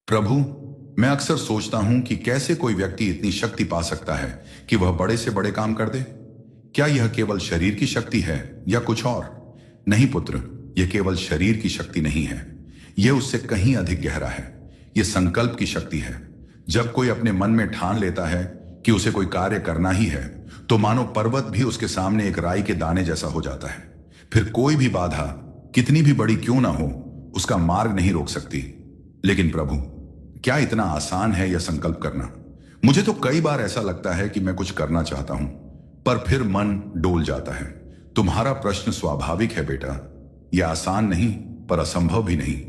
प्रभु, मैं अक्सर सोचता हूं कि कैसे कोई व्यक्ति इतनी शक्ति पा सकता है कि वह बड़े से बड़े काम कर दे। क्या यह केवल शरीर की शक्ति है या कुछ और? नहीं पुत्र, यह केवल शरीर की शक्ति नहीं है। यह उससे कहीं अधिक गहरा है। यह संकल्प की शक्ति है। जब कोई अपने मन में ठान लेता है कि उसे कोई कार्य करना ही है, तो मानो पर्वत भी उसके सामने एक राई के दाने जैसा हो जाता है। फिर कोई भी बाधा, कितनी भी बड़ी क्यों ना हो, उसका मार्ग नहीं रोक सकती। लेकिन प्रभु, क्या इतना आसान है यह संकल्प करना? मुझे तो कई बार ऐसा लगता है कि मैं कुछ करना चाहता हूं, पर फिर मन डोल जाता है। तुम्हारा प्रश्न स्वाभाविक है बेटा। यह आसान नहीं, पर असंभव भी नहीं।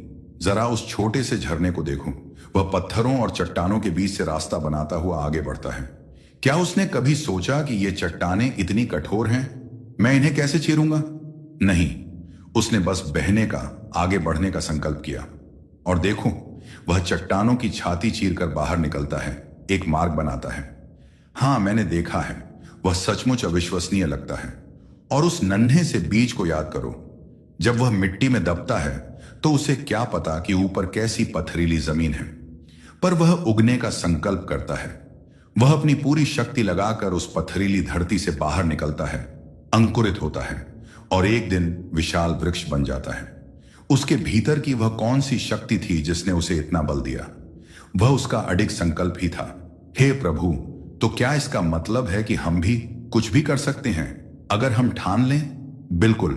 जरा उस छोटे से झरने को देखो। वह पत्थरों और चट्टानों के बीच से रास्ता बनाता हुआ आगे बढ़ता है। क्या उसने कभी सोचा कि ये चट्टानें इतनी कठोर हैं, मैं इन्हें कैसे चीरूंगा? नहीं, उसने बस बहने का, आगे बढ़ने का संकल्प किया। और देखो, वह चट्टानों की छाती चीरकर बाहर निकलता है, एक मार्ग बनाता है। हां, मैंने देखा है। वह सचमुच अविश्वसनीय लगता है। और उस नन्हे से बीज को याद करो। जब वह मिट्टी में दबता है, तो उसे क्या पता कि ऊपर कैसी पथरीली जमीन है। पर वह उगने का संकल्प करता है। वह अपनी पूरी शक्ति लगाकर उस पथरीली धरती से बाहर निकलता है, अंकुरित होता है और एक दिन विशाल वृक्ष बन जाता है। उसके भीतर की वह कौन सी शक्ति थी जिसने उसे इतना बल दिया? वह उसका अडिग संकल्प ही था। हे प्रभु, तो क्या इसका मतलब है कि हम भी कुछ भी कर सकते हैं अगर हम ठान लें? बिल्कुल।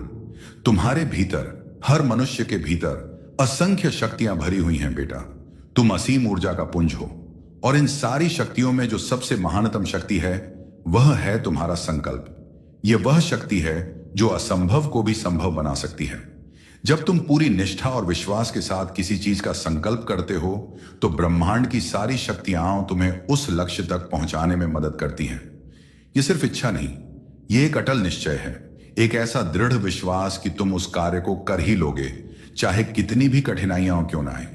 तुम्हारे भीतर, हर मनुष्य के भीतर असंख्य शक्तियां भरी हुई हैं बेटा। तुम असीम ऊर्जा का पुंज हो। और इन सारी शक्तियों में जो सबसे महानतम शक्ति है, वह है तुम्हारा संकल्प। यह वह शक्ति है जो असंभव को भी संभव बना सकती है। जब तुम पूरी निष्ठा और विश्वास के साथ किसी चीज का संकल्प करते हो, तो ब्रह्मांड की सारी शक्तियां तुम्हें उस लक्ष्य तक पहुंचाने में मदद करती हैं। यह सिर्फ इच्छा नहीं, यह एक अटल निश्चय है। एक ऐसा दृढ़ विश्वास कि तुम उस कार्य को कर ही लोगे, चाहे कितनी भी कठिनाइयां क्यों ना आए।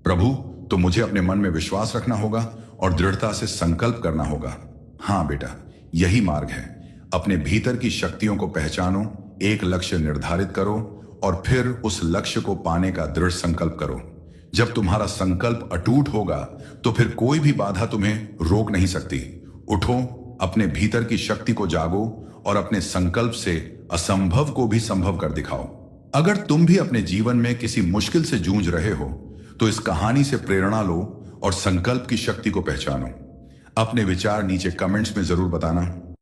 प्रभु, तो मुझे अपने मन में विश्वास रखना होगा और दृढ़ता से संकल्प करना होगा। हां बेटा, यही मार्ग है। अपने भीतर की शक्तियों को पहचानो, एक लक्ष्य निर्धारित करो और फिर उस लक्ष्य को पाने का दृढ़ संकल्प करो। जब तुम्हारा संकल्प अटूट होगा, तो फिर कोई भी बाधा तुम्हें रोक नहीं सकती। उठो, अपने भीतर की शक्ति को जागो और अपने संकल्प से असंभव को भी संभव कर दिखाओ। अगर तुम भी अपने जीवन में किसी मुश्किल से जूझ रहे हो, तो इस कहानी से प्रेरणा लो और संकल्प की शक्ति को पहचानो। अपने विचार नीचे कमेंट्स में जरूर बताना।